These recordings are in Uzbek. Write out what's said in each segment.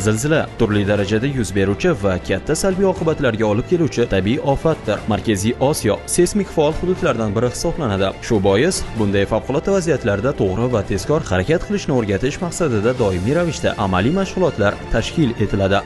Zilzila turli darajada yuz beruvchi va katta salbiy oqibatlarga olib keluvchi tabiiy ofatdir. Markaziy Osiyo seysmik faol hududlardan biri hisoblanadi. Shu bois bunday favqulodda vaziyatlarda to'g'ri va tezkor harakat qilishni o'rgatish maqsadida doimiy ravishda amaliy mashg'ulotlar tashkil etiladi.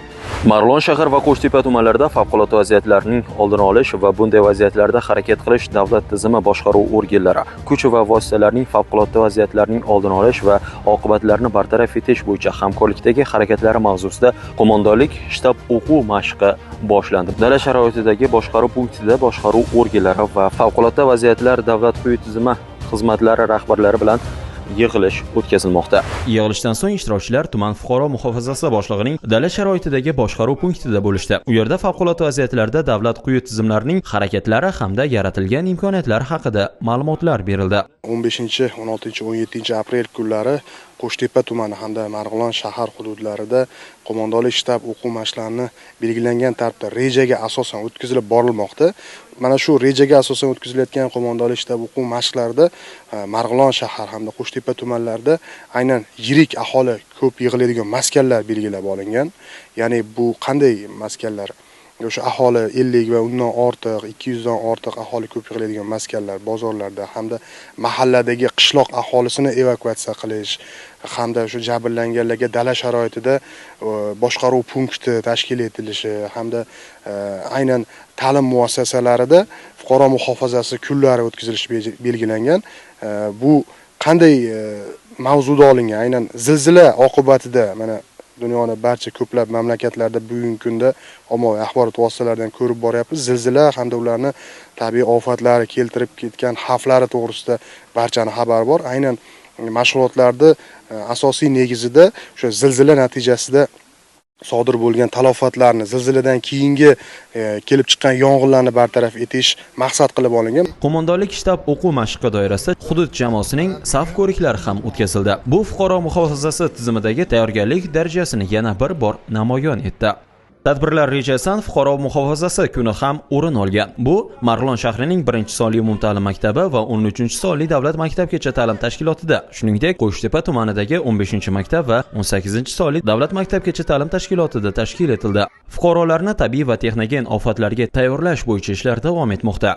Marg'ilon shahar va Qo'shtepa tumanlarida favqulodda vaziyatlarning oldini olish va bunday vaziyatlarda harakat qilish davlat tizimi boshqaruv organlari, kuch va vositalarning favqulodda vaziyatlarning oldini olish va oqibatlarini bartaraf etish bo'yicha hamkorlikdagi harakatlari mavzusida qo'mondonlik shtab o'quv mashqi boshlandi. Dala sharoitidagi boshqaruv punktida boshqaruv organlari va favqulodda vaziyatlar davlat quyi tizimi xizmatlari rahbarlari bilan yig'ilish o'tkazilmoqda. Yig'ilishdan so'ng ishtirokchilar tuman fuqaro muhofazasi boshlig'ining dala sharoitidagi boshqaruv punktida bo'lishdi. U yerda favqulodda vaziyatlarda davlat quyi tizimlarining harakatlari hamda yaratilgan imkoniyatlar haqida ma'lumotlar berildi. 15, 16, 17 aprel kunlari Qo'shtepa tumani hamda Marg'ilon shahar hududlarida qo'mondonlik shtab o'quv mashqlarini belgilangan tartibda rejaga asosan o'tkazilib borilmoqda. Mana shu rejaga asosan o'tkazilayotgan qo'mondonlik shtab o'quv mashqlarida Marg'ilon shahar hamda Qo'shtepa tumanlarida aynan yirik aholi ko'p yig'iladigan maskanlar belgilab olingan. Ya'ni bu qanday maskanlar? O'sha aholi 50 va undan ortiq, 200 dan ortiq aholi ko'p yig'iladigan maskanlar, bozorlarda hamda mahalladagi qishloq aholisini evakuatsiya qilish hamda o'sha jabrlanganlarga dala sharoitida boshqaruv punkti tashkil etilishi hamda aynan ta'lim muassasalarida fuqaro muhofazasi kunlari o'tkazilishi belgilangan. Bu qanday mavzuda olingan? Aynan zilzila oqibatida mana dunyoning barcha ko'plab mamlakatlarda bugungi kunda ommaviy axborot vositalaridan ko'rib boryapmiz. Zilzila hamda ularning tabiiy ofatlari keltirib ketgan xavflari to'g'risida barchaning xabari bor. Aynan mashg'ulotlarda asosiy negizida o'sha zilzila natijasida sodir bo'lgan talofatlarni, zilziladan keyingi kelib chiqqan yong'inlarni bartaraf etish maqsad qilib olingan. Qo'mondonlik shtab o'quv mashqi doirasida hudud jamoasining saf ko'riklari ham o'tkazildi. Bu fuqaro muhofazasi tizimidagi tayyorgarlik darajasini yana bir bor namoyon etdi. Tadbirlar rejasidan fuqaro muhofazasi kuni ham o'rin olgan. Bu Marg'ilon shahrining 1-sonli umumta'lim maktabi va 13-sonli davlat maktabgacha ta'lim tashkilotida, shuningdek Qo'shtepa tumanidagi 15-maktab va 18-sonli davlat maktabgacha ta'lim tashkilotida tashkil etildi. Fuqarolarni tabiiy va texnogen ofatlarga tayyorlash bo'yicha ishlar davom etmoqda.